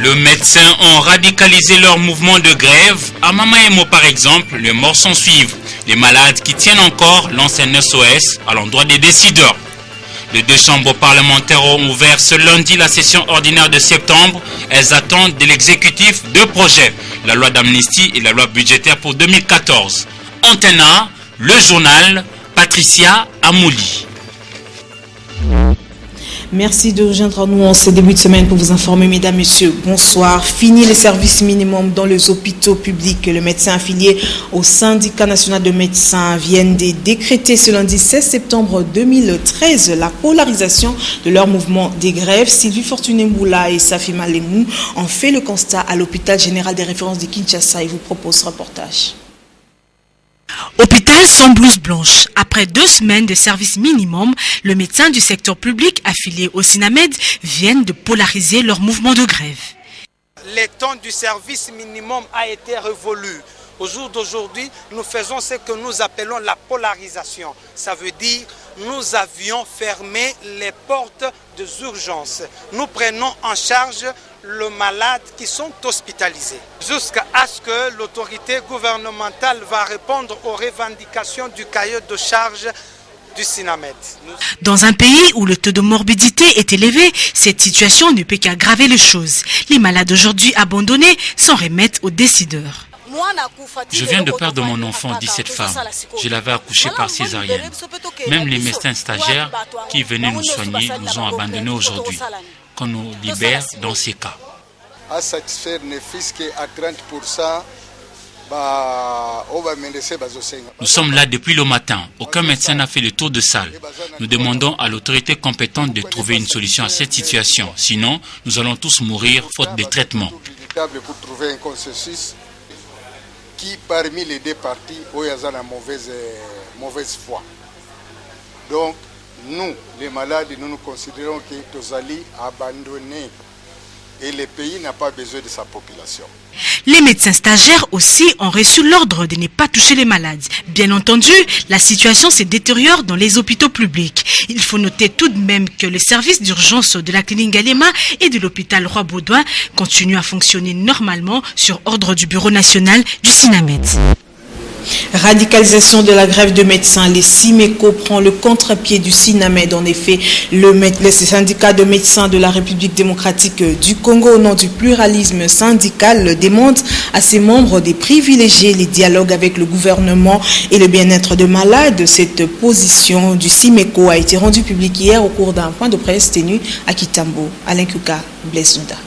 Les médecins ont radicalisé leur mouvement de grève. À Mamaemo par exemple, les morts s'en suivent. Les malades qui tiennent encore lancent un SOS à l'endroit des décideurs. Les deux chambres parlementaires ont ouvert ce lundi la session ordinaire de septembre. Elles attendent de l'exécutif deux projets, la loi d'amnistie et la loi budgétaire pour 2014. Antenne A, le journal, Patricia Amouli. Merci de rejoindre nous en ce début de semaine pour vous informer, mesdames, messieurs. Bonsoir. Fini les services minimums dans les hôpitaux publics. Le médecin affilié au syndicat national de médecins viennent de décréter ce lundi 16 septembre 2013 la polarisation de leur mouvement des grèves. Sylvie Fortuné-Mboula et Safi Malemou ont fait le constat à l'hôpital général des références de Kinshasa et vous propose ce reportage. Hôpital sans blouse blanche. Après 2 semaines de service minimum, le médecin du secteur public affilié au SINAMED viennent de polariser leur mouvement de grève. Le temps du service minimum a été révolu. Au jour d'aujourd'hui, nous faisons ce que nous appelons la polarisation. Ça veut dire nous avions fermé les portes des urgences. Nous prenons en charge les malades qui sont hospitalisés. Jusqu'à ce que l'autorité gouvernementale va répondre aux revendications du cahier de charge du SINAMED. Dans un pays où le taux de morbidité est élevé, cette situation ne peut qu'aggraver les choses. Les malades aujourd'hui abandonnés s'en remettent aux décideurs. Je viens de perdre mon enfant, 17 femmes. Je l'avais accouché par césarienne. Même les médecins stagiaires qui venaient nous soigner nous ont abandonnés aujourd'hui. Qu'on nous libère dans ces cas. À satisfaire les fils qui à 30%, nous sommes là depuis le matin. Aucun médecin n'a fait le tour de salle. Nous demandons à l'autorité compétente de trouver une solution à cette situation. Sinon, nous allons tous mourir faute de traitement. Pour trouver un consensus qui, parmi les deux parties, ont la mauvaise foi. Donc, nous, les malades, nous considérons que Tozali a abandonné et le pays n'a pas besoin de sa population. Les médecins stagiaires aussi ont reçu l'ordre de ne pas toucher les malades. Bien entendu, la situation se détériore dans les hôpitaux publics. Il faut noter tout de même que le service d'urgence de la clinique Galema et de l'hôpital Roi-Baudouin continue à fonctionner normalement sur ordre du Bureau national du SINAMED. Radicalisation de la grève de médecins, les SIMECO prend le contre-pied du SINAMED. En effet, le syndicat de médecins de la République démocratique du Congo, au nom du pluralisme syndical, demande à ses membres de privilégier les dialogues avec le gouvernement et le bien-être de malades. Cette position du SIMECO a été rendue publique hier au cours d'un point de presse tenu à Kitambo. Alain Kuka, Blaise Zunda.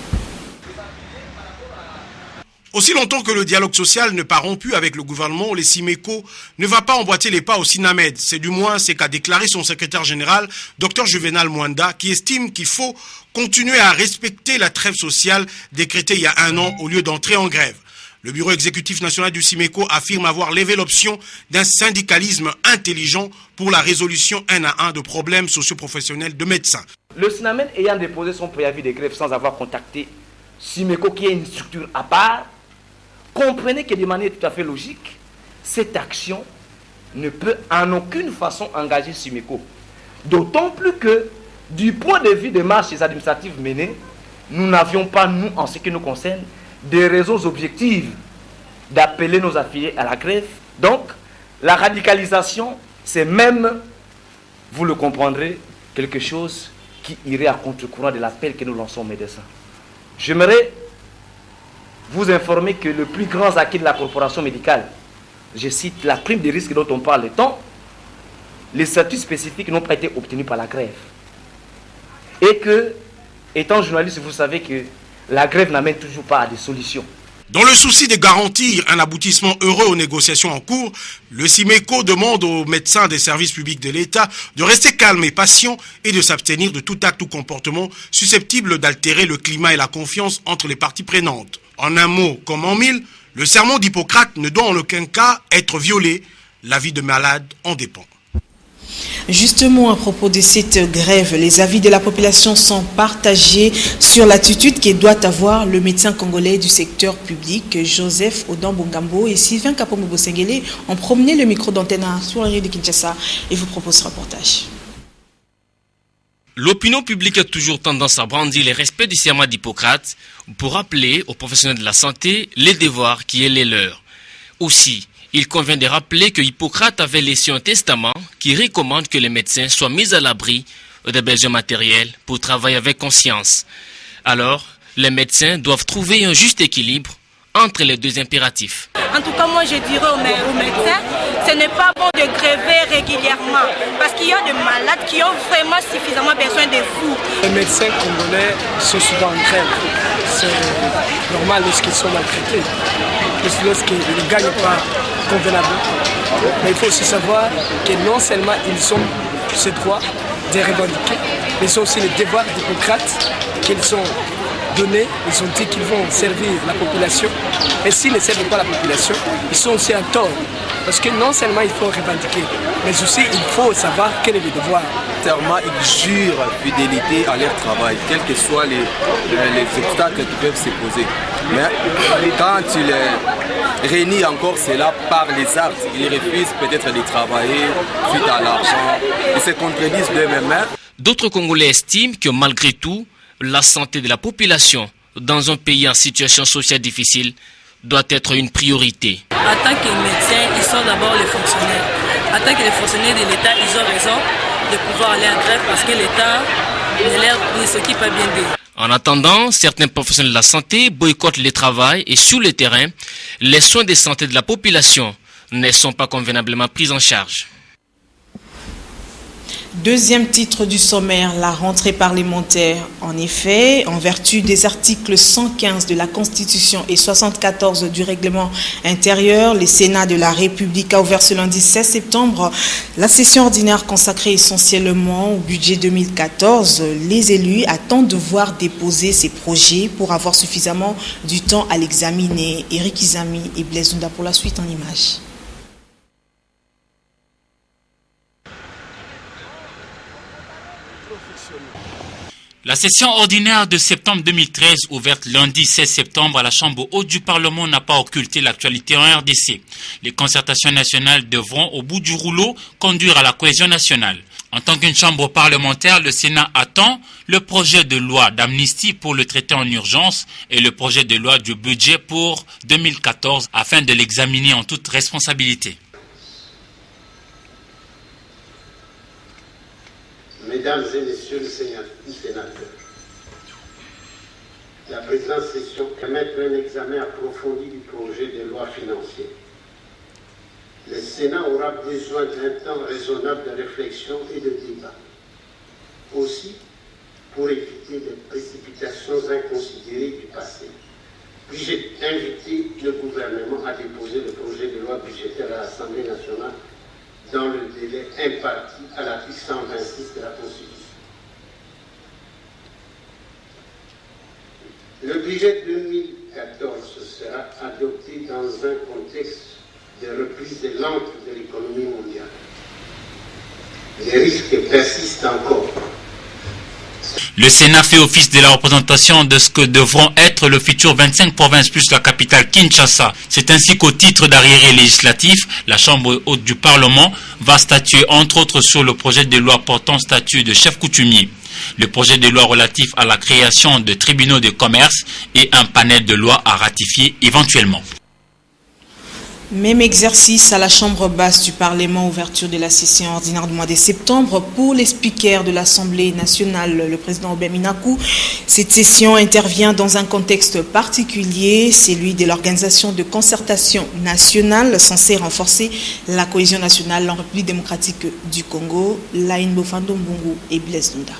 Aussi longtemps que le dialogue social n'est pas rompu avec le gouvernement, les SIMECO ne va pas emboîter les pas au SINAMED. C'est du moins ce qu'a déclaré son secrétaire général, Dr Juvenal Mwanda, qui estime qu'il faut continuer à respecter la trêve sociale décrétée il y a 1 an au lieu d'entrer en grève. Le bureau exécutif national du SIMECO affirme avoir levé l'option d'un syndicalisme intelligent pour la résolution 1 à 1 de problèmes socio-professionnels de médecins. Le SINAMED ayant déposé son préavis de grève sans avoir contacté SIMECO, qui est une structure à part, comprenez que de manière tout à fait logique, cette action ne peut en aucune façon engager SIMECO. D'autant plus que, du point de vue des marches administratives menées, nous n'avions pas, nous, en ce qui nous concerne, des raisons objectives d'appeler nos affiliés à la grève. Donc, la radicalisation, c'est même, vous le comprendrez, quelque chose qui irait à contre-courant de l'appel que nous lançons aux médecins. J'aimerais vous informer que le plus grand acquis de la corporation médicale, je cite la prime de risque dont on parle tant, les statuts spécifiques n'ont pas été obtenus par la grève. Et que, étant journaliste, vous savez que la grève n'amène toujours pas à des solutions. Dans le souci de garantir un aboutissement heureux aux négociations en cours, le SIMECO demande aux médecins des services publics de l'État de rester calmes et patients et de s'abstenir de tout acte ou comportement susceptible d'altérer le climat et la confiance entre les parties prenantes. En un mot comme en mille, le serment d'Hippocrate ne doit en aucun cas être violé. La vie de malade en dépend. Justement, à propos de cette grève, les avis de la population sont partagés sur l'attitude que doit avoir le médecin congolais du secteur public, Joseph Odambongambo et Sylvain Kapombo-Bosengele ont promené le micro d'antenne sur la rue de Kinshasa et vous proposent ce reportage. L'opinion publique a toujours tendance à brandir le respect du serment d'Hippocrate pour rappeler aux professionnels de la santé les devoirs qui est les leurs. Aussi, il convient de rappeler que Hippocrate avait laissé un testament qui recommande que les médecins soient mis à l'abri d'hébergement matériel pour travailler avec conscience. Alors, les médecins doivent trouver un juste équilibre entre les deux impératifs. En tout cas, moi je dirais aux médecins, ce n'est pas bon de gréver régulièrement parce qu'il y a des malades qui ont vraiment suffisamment besoin de vous. Les médecins congolais sont souvent en grève. C'est normal lorsqu'ils sont maltraités, lorsqu'ils ne gagnent pas convenablement. Mais il faut aussi savoir que non seulement ils ont ce droit de revendiquer, mais ils ont aussi les devoirs d'Hippocrate qu'ils ont donnés. Ils ont dit qu'ils vont servir la population. Et s'ils ne servent pas la population, ils sont aussi en tort. Parce que non seulement il faut revendiquer, mais aussi il faut savoir quel est le devoir. Sincèrement, ils jurent fidélité à leur travail, quels que soient les obstacles qui peuvent se poser. Mais quand ils réunissent encore cela par les actes, ils refusent peut-être de travailler suite à l'argent. Ils se contredisent d'eux-mêmes. D'autres Congolais estiment que malgré tout, la santé de la population dans un pays en situation sociale difficile doit être une priorité. En tant que médecins, ils sont d'abord les fonctionnaires. En tant que les fonctionnaires de l'État, ils ont raison de pouvoir aller en grève parce que l'État ne s'occupe pas bien d'eux. En attendant, certains professionnels de la santé boycottent le travail et sur le terrain, les soins de santé de la population ne sont pas convenablement pris en charge. Deuxième titre du sommaire, la rentrée parlementaire. En effet, en vertu des articles 115 de la Constitution et 74 du règlement intérieur, le Sénat de la République a ouvert ce lundi 16 septembre la session ordinaire consacrée essentiellement au budget 2014. Les élus attendent de voir déposer ces projets pour avoir suffisamment du temps à l'examiner. Eric Izami et Blaise Nunda pour la suite en images. La session ordinaire de septembre 2013, ouverte lundi 16 septembre à la Chambre haute du Parlement, n'a pas occulté l'actualité en RDC. Les concertations nationales devront, au bout du rouleau, conduire à la cohésion nationale. En tant qu'une chambre parlementaire, le Sénat attend le projet de loi d'amnistie pour le traiter en urgence et le projet de loi du budget pour 2014 afin de l'examiner en toute responsabilité. Mesdames et Messieurs les sénateurs, la présente session permet un examen approfondi du projet de loi financier. Le Sénat aura besoin d'un temps raisonnable de réflexion et de débat. Aussi, pour éviter des précipitations inconsidérées du passé, puis-je invité le gouvernement à déposer le projet de loi budgétaire à l'Assemblée nationale dans le délai imparti à l'article 126 de la Constitution. Le budget 2014 sera adopté dans un contexte de reprise lente de l'économie mondiale. Les risques persistent encore. Le Sénat fait office de la représentation de ce que devront être le futur 25 provinces plus la capitale Kinshasa. C'est ainsi qu'au titre d'arriéré législatif, la Chambre haute du Parlement va statuer entre autres sur le projet de loi portant statut de chef coutumier, le projet de loi relatif à la création de tribunaux de commerce et un panel de lois à ratifier éventuellement. Même exercice à la Chambre basse du Parlement, ouverture de la session ordinaire du mois de septembre pour les speakers de l'Assemblée nationale, le président Robert Minakou. Cette session intervient dans un contexte particulier, celui de l'organisation de concertation nationale censée renforcer la cohésion nationale en République démocratique du Congo. Laïn Bofando Mbungu et Blaise Nunda.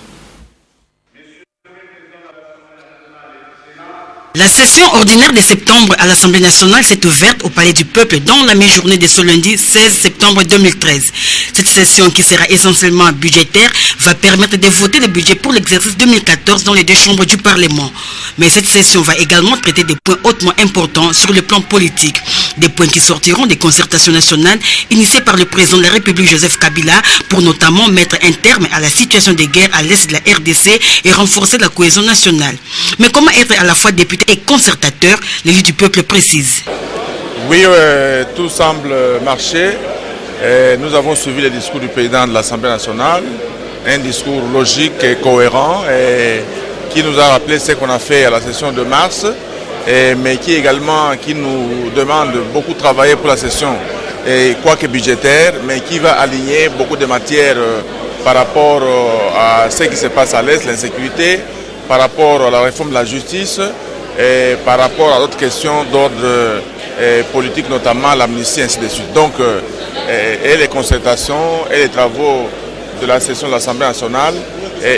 La session ordinaire de septembre à l'Assemblée nationale s'est ouverte au Palais du Peuple dans la mi-journée de ce lundi 16 septembre 2013. Cette session, qui sera essentiellement budgétaire, va permettre de voter le budget pour l'exercice 2014 dans les deux chambres du Parlement. Mais cette session va également traiter des points hautement importants sur le plan politique. Des points qui sortiront des concertations nationales initiées par le président de la République Joseph Kabila pour notamment mettre un terme à la situation de guerre à l'est de la RDC et renforcer la cohésion nationale. Mais comment être à la fois député et concertateur, l'élu du peuple précise. Oui, tout semble marcher. Nous avons suivi les discours du président de l'Assemblée nationale un discours logique et cohérent et qui nous a rappelé ce qu'on a fait à la session de mars, mais qui nous demande beaucoup de travailler pour la session, quoique budgétaire, mais qui va aligner beaucoup de matières par rapport à ce qui se passe à l'Est, l'insécurité, par rapport à la réforme de la justice et par rapport à d'autres questions d'ordre politique, notamment l'amnistie, ainsi de suite. Donc, et les concertations et les travaux de la session de l'Assemblée nationale,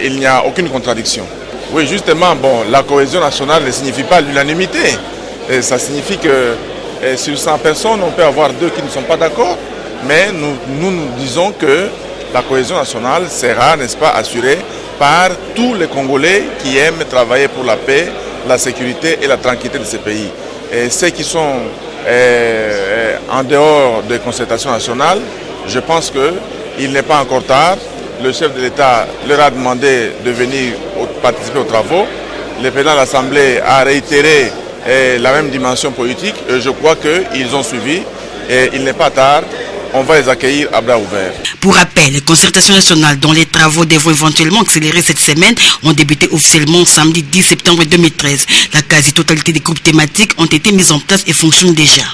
il n'y a aucune contradiction. Oui, justement, la cohésion nationale ne signifie pas l'unanimité. Ça signifie que sur 100 personnes, on peut avoir 2 qui ne sont pas d'accord, mais nous disons que la cohésion nationale sera, n'est-ce pas, assurée par tous les Congolais qui aiment travailler pour la paix, la sécurité et la tranquillité de ces pays. Et ceux qui sont en dehors des concertations nationales, je pense qu'il n'est pas encore tard. Le chef de l'État leur a demandé de venir participer aux travaux. Le président de l'Assemblée a réitéré la même dimension politique. Et je crois qu'ils ont suivi. Et il n'est pas tard. On va les accueillir à bras ouverts. Pour rappel, les concertations nationales dont les travaux devront éventuellement accélérer cette semaine ont débuté officiellement samedi 10 septembre 2013. La quasi-totalité des groupes thématiques ont été mis en place et fonctionnent déjà.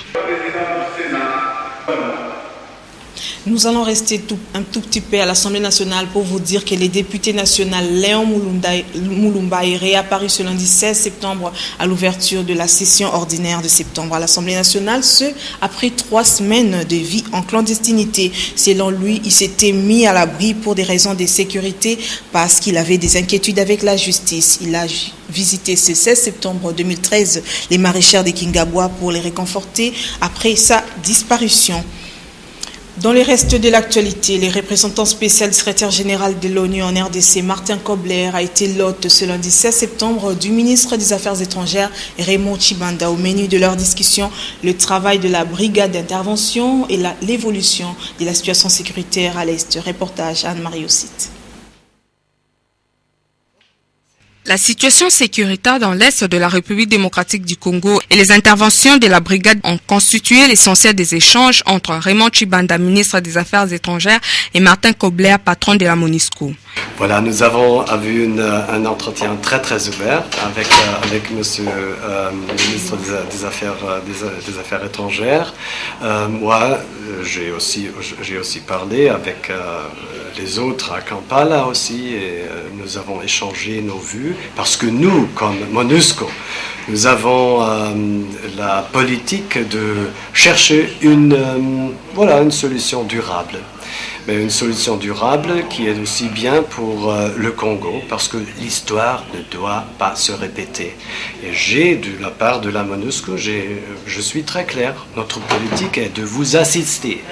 Nous allons rester un tout petit peu à l'Assemblée nationale pour vous dire que le député national Léon Moulumba est réapparu ce lundi 16 septembre à l'ouverture de la session ordinaire de septembre à l'Assemblée nationale, ce après 3 semaines de vie en clandestinité. Selon lui, il s'était mis à l'abri pour des raisons de sécurité parce qu'il avait des inquiétudes avec la justice. Il a visité ce 16 septembre 2013 les maraîchères de Kingaboua pour les réconforter après sa disparition. Dans le reste de l'actualité, le représentant spécial du secrétaire général de l'ONU en RDC, Martin Kobler, a été l'hôte ce lundi 16 septembre du ministre des Affaires étrangères, Raymond Tshibanda. Au menu de leur discussion, le travail de la brigade d'intervention et l'évolution de la situation sécuritaire à l'Est. Reportage Anne-Marie Ossite. La situation sécuritaire dans l'Est de la République démocratique du Congo et les interventions de la brigade ont constitué l'essentiel des échanges entre Raymond Tshibanda, ministre des Affaires étrangères, et Martin Kobler, patron de la MONUSCO. Voilà, nous avons eu un entretien très ouvert avec monsieur le ministre des Affaires étrangères. Moi, j'ai aussi parlé avec les autres à Kampala aussi, et nous avons échangé nos vues, parce que nous, comme MONUSCO, nous avons la politique de chercher une solution durable. Mais une solution durable qui est aussi bien pour le Congo, parce que l'histoire ne doit pas se répéter. Et de la part de la MONUSCO, je suis très clair. Notre politique est de vous assister,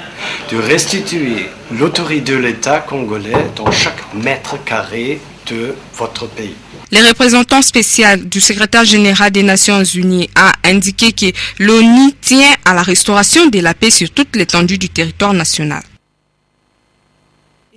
de restituer l'autorité de l'État congolais dans chaque mètre carré de votre pays. Le représentant spécial du secrétaire général des Nations Unies a indiqué que l'ONU tient à la restauration de la paix sur toute l'étendue du territoire national.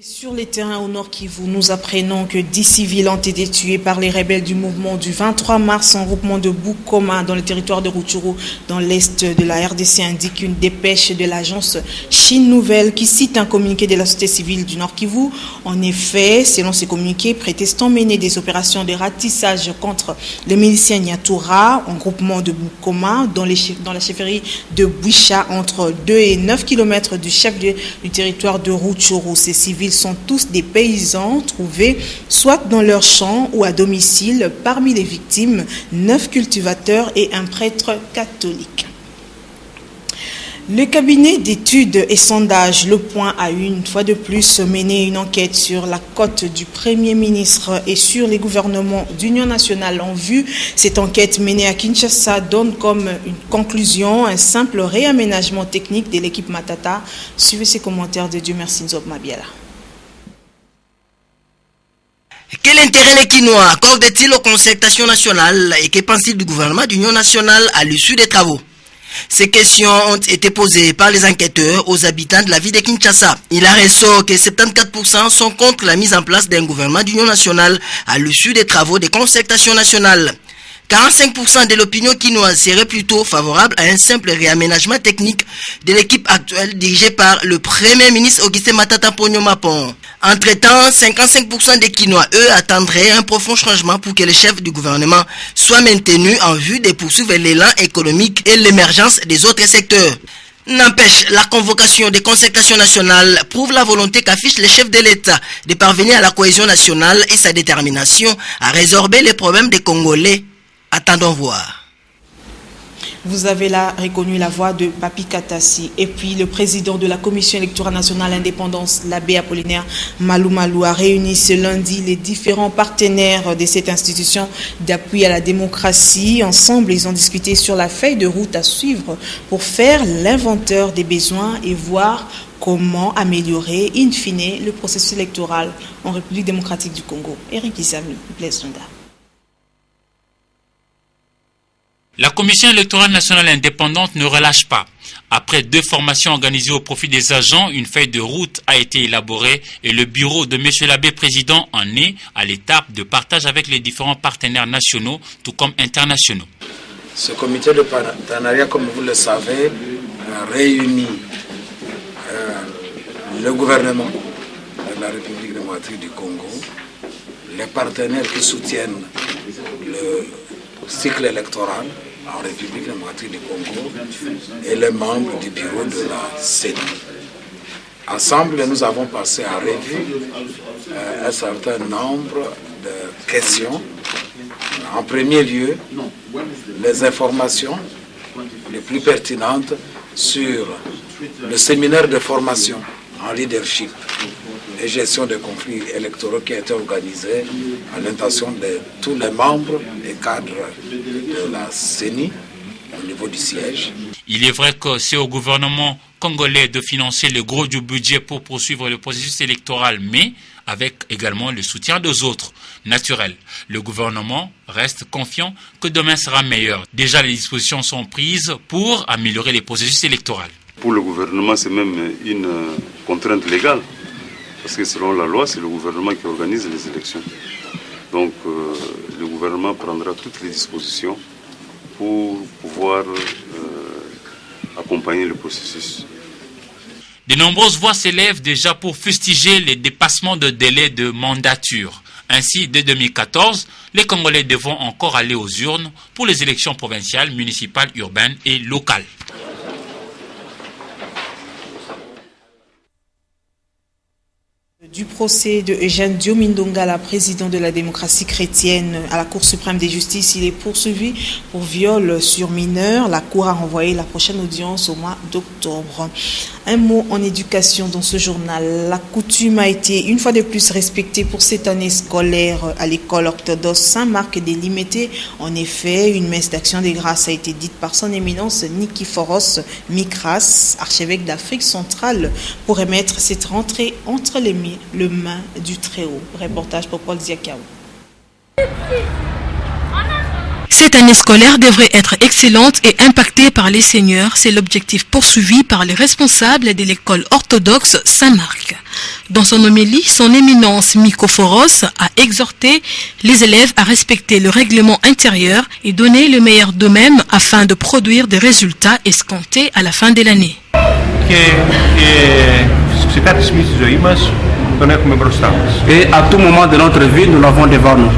Sur les terrains au nord Kivu, nous apprenons que 10 civils ont été tués par les rebelles du mouvement du 23 mars en groupement de Bukoma dans le territoire de Rutshuru, dans l'est de la RDC, indique une dépêche de l'agence Chine Nouvelle qui cite un communiqué de la société civile du nord Kivu. En effet, selon ces communiqués, protestants menaient des opérations de ratissage contre les miliciens Nyatura en groupement de Bukoma dans la chefferie de Bouicha, entre 2 et 9 km du chef-lieu du territoire de Rutshuru. Ces civils sont tous des paysans trouvés soit dans leurs champs ou à domicile. Parmi les victimes, 9 cultivateurs et un prêtre catholique. Le cabinet d'études et sondages Le Point a une fois de plus mené une enquête sur la cote du Premier ministre et sur les gouvernements d'union nationale en vue. Cette enquête menée à Kinshasa donne comme une conclusion un simple réaménagement technique de l'équipe Matata. Suivez ces commentaires de Dieu merci Nzob Mabiala. Quel intérêt les Quinois accordent-ils aux concertations nationales et que pense-t-il du gouvernement d'union nationale à l'issue des travaux? Ces questions ont été posées par les enquêteurs aux habitants de la ville de Kinshasa. Il en ressort que 74% sont contre la mise en place d'un gouvernement d'union nationale à l'issue des travaux des concertations nationales. 45% de l'opinion quinoise serait plutôt favorable à un simple réaménagement technique de l'équipe actuelle dirigée par le Premier ministre Augustin Matata Ponyo Mapon. Entre-temps, 55% des Kinois, eux, attendraient un profond changement pour que le chef du gouvernement soit maintenu en vue de poursuivre l'élan économique et l'émergence des autres secteurs. N'empêche, la convocation des concertations nationales prouve la volonté qu'affiche le chef de l'État de parvenir à la cohésion nationale et sa détermination à résorber les problèmes des Congolais. Attendons voir. Vous avez là reconnu la voix de Papi Katassi. Et puis le président de la Commission électorale nationale indépendance, l'abbé Apollinaire Malou a réuni ce lundi les différents partenaires de cette institution d'appui à la démocratie. Ensemble, ils ont discuté sur la feuille de route à suivre pour faire l'inventaire des besoins et voir comment améliorer, in fine, le processus électoral en République démocratique du Congo. Eric Isami, Blaise Sonda. La Commission électorale nationale indépendante ne relâche pas. Après 2 formations organisées au profit des agents, une feuille de route a été élaborée et le bureau de M. l'abbé président en est à l'étape de partage avec les différents partenaires nationaux, tout comme internationaux. Ce comité de partenariat, comme vous le savez, réunit le gouvernement de la République démocratique du Congo, les partenaires qui soutiennent le cycle électoral en République démocratique du Congo et les membres du bureau de la CENI. Ensemble, nous avons passé en revue un certain nombre de questions. En premier lieu, les informations les plus pertinentes sur le séminaire de formation en leadership et gestion des conflits électoraux qui a été organisé à l'intention de tous les membres et cadres de la CENI au niveau du siège. Il est vrai que c'est au gouvernement congolais de financer le gros du budget pour poursuivre le processus électoral, mais avec également le soutien des autres. Naturel, le gouvernement reste confiant que demain sera meilleur. Déjà, les dispositions sont prises pour améliorer les processus électoraux. Pour le gouvernement, c'est même une contrainte légale. Parce que selon la loi, c'est le gouvernement qui organise les élections. Donc le gouvernement prendra toutes les dispositions pour pouvoir accompagner le processus. De nombreuses voix s'élèvent déjà pour fustiger les dépassements de délai de mandature. Ainsi, dès 2014, les Congolais devront encore aller aux urnes pour les élections provinciales, municipales, urbaines et locales. Du procès de Eugène Diomindongala, président de la démocratie chrétienne à la Cour suprême de justice, il est poursuivi pour viol sur mineur. La Cour a renvoyé la prochaine audience au mois d'octobre. Un mot en éducation dans ce journal. La coutume a été une fois de plus respectée pour cette année scolaire à l'école orthodoxe Saint-Marc des Limités. En effet, une messe d'action des grâces a été dite par son éminence Nikiforos Mikras, archevêque d'Afrique centrale, pour remettre cette rentrée entre les mains du Très-Haut. Reportage pour Paul Ziakao. Cette année scolaire devrait être excellente et impactée par les seigneurs. C'est l'objectif poursuivi par les responsables de l'école orthodoxe Saint-Marc. Dans son homélie, son éminence Nikiforos a exhorté les élèves à respecter le règlement intérieur et donner le meilleur d'eux-mêmes afin de produire des résultats escomptés à la fin de l'année. Et à tout moment de notre vie, nous l'avons devant nous.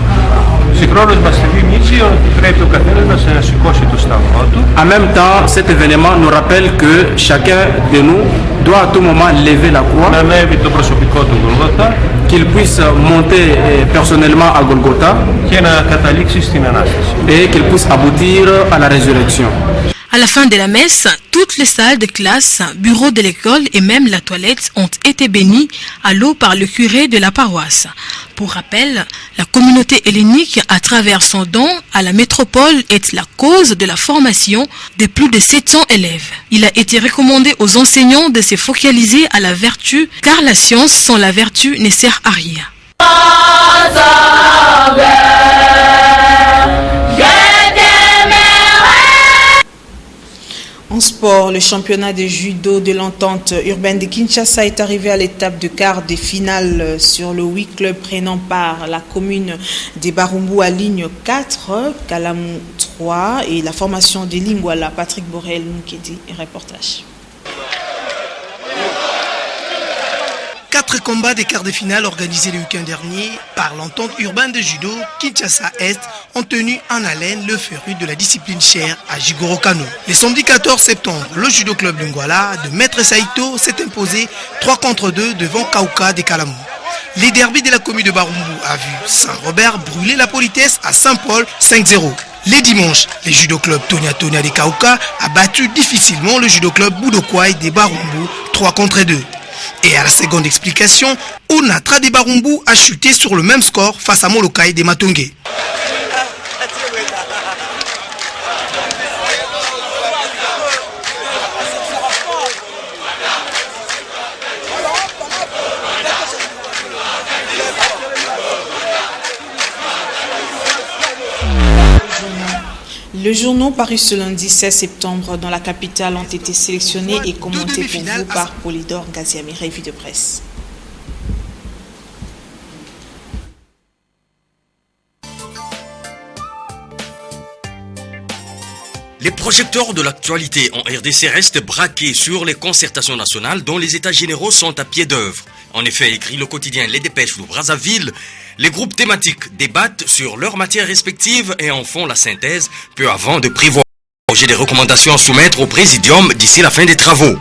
En même temps, cet événement nous rappelle que chacun de nous doit à tout moment lever la croix, qu'il puisse monter personnellement à Golgotha et qu'il puisse aboutir à la résurrection. À la fin de la messe, toutes les salles de classe, bureaux de l'école et même la toilette ont été bénies à l'eau par le curé de la paroisse. Pour rappel, la communauté hellénique, à travers son don à la métropole, est la cause de la formation de plus de 700 élèves. Il a été recommandé aux enseignants de se focaliser à la vertu, car la science sans la vertu ne sert à rien. En sport, le championnat de judo de l'entente urbaine de Kinshasa est arrivé à l'étape de quart de finale sur le 8 clubs prenant part la commune des Barumbu à ligne 4, Kalamu 3 et la formation de Lingwala. Patrick Borel, Moukedi, reportage. 4 combats des quarts de finale organisés le week-end dernier par l'entente urbaine de judo Kinshasa Est ont tenu en haleine le féru de la discipline chère à Jigoro Kano. Le samedi 14 septembre, le judo club Lingwala de Maître Saito s'est imposé 3-2 devant Kauka de Kalamou. Les derbys de la commune de Barumbu a vu Saint-Robert brûler la politesse à Saint-Paul 5-0. Les dimanches, le judo club Tonia Tonia de Kauka a battu difficilement le judo club Budokwai de Barumbu 3-2. Et à la seconde explication, Onatra de Barumbu a chuté sur le même score face à Molokai de Matongé. Les journaux parus ce lundi 16 septembre dans la capitale ont été sélectionnés et commentés pour vous par Polydor Gaziami, revue de presse. Les projecteurs de l'actualité en RDC restent braqués sur les concertations nationales dont les états généraux sont à pied d'œuvre. En effet, écrit le quotidien Les Dépêches de Brazzaville, les groupes thématiques débattent sur leurs matières respectives et en font la synthèse peu avant de prévoir des recommandations à soumettre au Présidium d'ici la fin des travaux.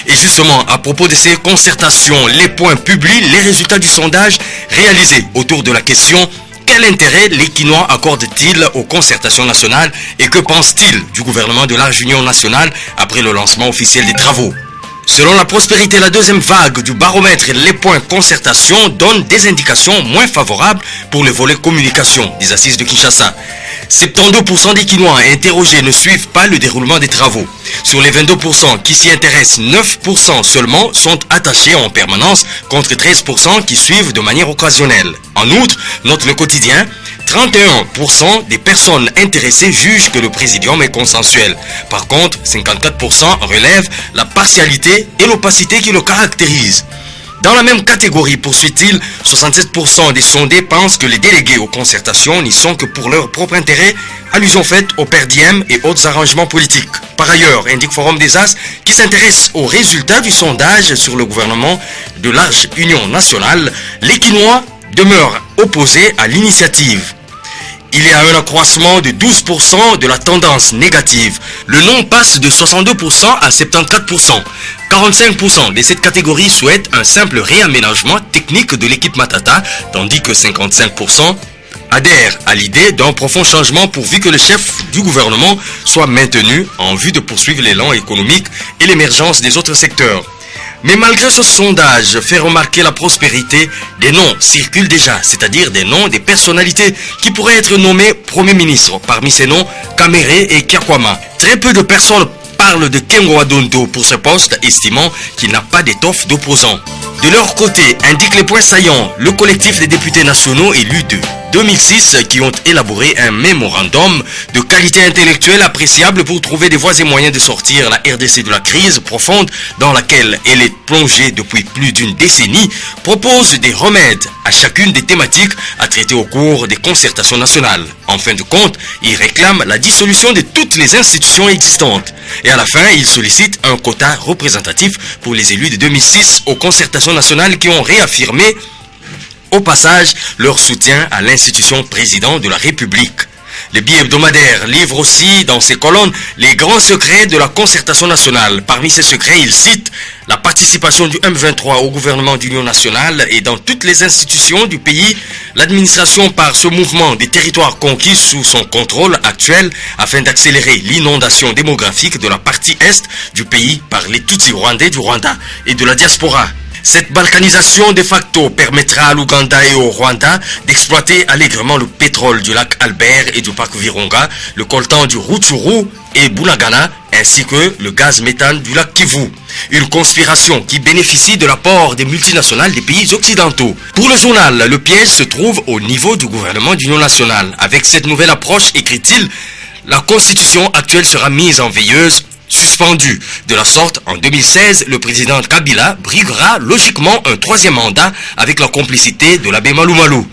Et justement, à propos de ces concertations, les points publient les résultats du sondage réalisé autour de la question « Quel intérêt les Quinois accordent-ils aux concertations nationales et que pensent-ils du gouvernement de large union nationale après le lancement officiel des travaux ?» Selon la prospérité, la deuxième vague du baromètre, les points concertation donnent des indications moins favorables pour le volet communication des assises de Kinshasa. 72% des Quinois interrogés ne suivent pas le déroulement des travaux. Sur les 22% qui s'y intéressent, 9% seulement sont attachés en permanence contre 13% qui suivent de manière occasionnelle. En outre, note le quotidien, 31% des personnes intéressées jugent que le Présidium est consensuel. Par contre, 54% relèvent la partialité et l'opacité qui le caractérisent. Dans la même catégorie, poursuit-il, 67% des sondés pensent que les délégués aux concertations n'y sont que pour leur propre intérêt, allusion faite aux per diem et autres arrangements politiques. Par ailleurs, indique Forum des As, qui s'intéresse aux résultats du sondage sur le gouvernement de large union nationale, les Quinois demeurent opposés à l'initiative. Il y a un accroissement de 12% de la tendance négative. Le non passe de 62% à 74%. 45% de cette catégorie souhaitent un simple réaménagement technique de l'équipe Matata, tandis que 55% adhèrent à l'idée d'un profond changement pourvu que le chef du gouvernement soit maintenu en vue de poursuivre l'élan économique et l'émergence des autres secteurs. Mais malgré ce sondage fait remarquer la prospérité, des noms circulent déjà, c'est-à-dire des noms des personnalités qui pourraient être nommés Premier ministre. Parmi ces noms, Kamere et Kiakwama. Très peu de personnes parlent de Kengo Adondo pour ce poste, estimant qu'il n'a pas d'étoffe d'opposants. De leur côté, indique les points saillants, le collectif des députés nationaux élus de 2006 qui ont élaboré un mémorandum de qualité intellectuelle appréciable pour trouver des voies et moyens de sortir la RDC de la crise profonde dans laquelle elle est plongée depuis plus d'une décennie, propose des remèdes à chacune des thématiques à traiter au cours des concertations nationales. En fin de compte, il réclame la dissolution de toutes les institutions existantes. Et à la fin, il sollicite un quota représentatif pour les élus de 2006 aux concertations nationales qui ont réaffirmé au passage leur soutien à l'institution président de la République. Le billet hebdomadaire livre aussi dans ses colonnes les grands secrets de la concertation nationale. Parmi ces secrets, il cite la participation du M23 au gouvernement d'union nationale et dans toutes les institutions du pays, l'administration par ce mouvement des territoires conquis sous son contrôle actuel afin d'accélérer l'inondation démographique de la partie est du pays par les Tutsis rwandais du Rwanda et de la diaspora. Cette balkanisation de facto permettra à l'Ouganda et au Rwanda d'exploiter allègrement le pétrole du lac Albert et du parc Virunga, le coltan du Rutshuru et Bunagana, ainsi que le gaz méthane du lac Kivu. Une conspiration qui bénéficie de l'apport des multinationales des pays occidentaux. Pour le journal, le piège se trouve au niveau du gouvernement d'union nationale. Avec cette nouvelle approche, écrit-il, la constitution actuelle sera mise en veilleuse, suspendue. De la sorte, en 2016, le président Kabila briguera logiquement un troisième mandat avec la complicité de l'abbé Malou Malou.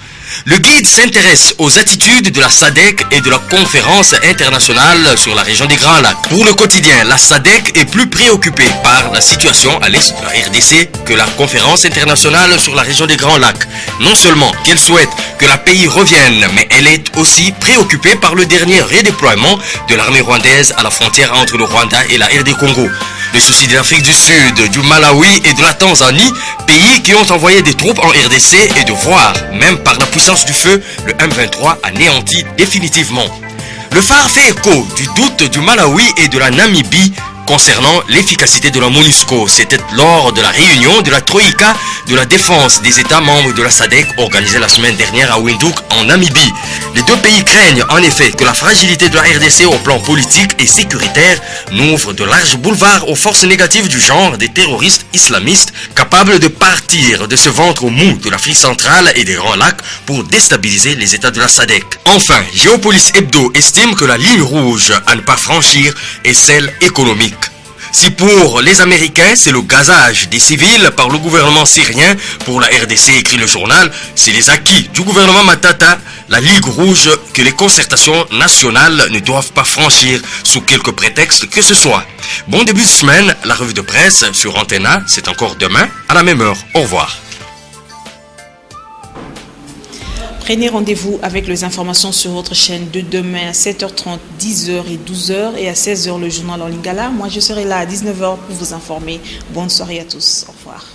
Le guide s'intéresse aux attitudes de la SADC et de la conférence internationale sur la région des Grands Lacs. Pour le quotidien, la SADC est plus préoccupée par la situation à l'est de la RDC que la conférence internationale sur la région des Grands Lacs. Non seulement qu'elle souhaite que la pays revienne, mais elle est aussi préoccupée par le dernier redéploiement de l'armée rwandaise à la frontière entre le Rwanda et la RD Congo. Les soucis de l'Afrique du Sud, du Malawi et de la Tanzanie, pays qui ont envoyé des troupes en RDC, et de voir, même par la puissance du feu, le M23 anéanti définitivement. Le phare fait écho du doute du Malawi et de la Namibie concernant l'efficacité de la MONUSCO. C'était lors de la réunion de la Troïka de la défense des États membres de la SADC organisée la semaine dernière à Windhoek en Namibie. Les deux pays craignent en effet que la fragilité de la RDC au plan politique et sécuritaire n'ouvre de larges boulevards aux forces négatives du genre des terroristes islamistes capables de partir de ce ventre mou de l'Afrique centrale et des Grands Lacs pour déstabiliser les États de la SADC. Enfin, Géopolis Hebdo estime que la ligne rouge à ne pas franchir est celle économique. Si pour les Américains, c'est le gazage des civils par le gouvernement syrien pour la RDC, écrit le journal, c'est les acquis du gouvernement Matata, la Ligue rouge, que les concertations nationales ne doivent pas franchir sous quelque prétexte que ce soit. Bon début de semaine, la revue de presse sur Antena, c'est encore demain à la même heure. Au revoir. Prenez rendez-vous avec les informations sur votre chaîne de demain à 7h30, 10h et 12h et à 16h le journal en Lingala. Moi je serai là à 19h pour vous informer. Bonne soirée à tous. Au revoir.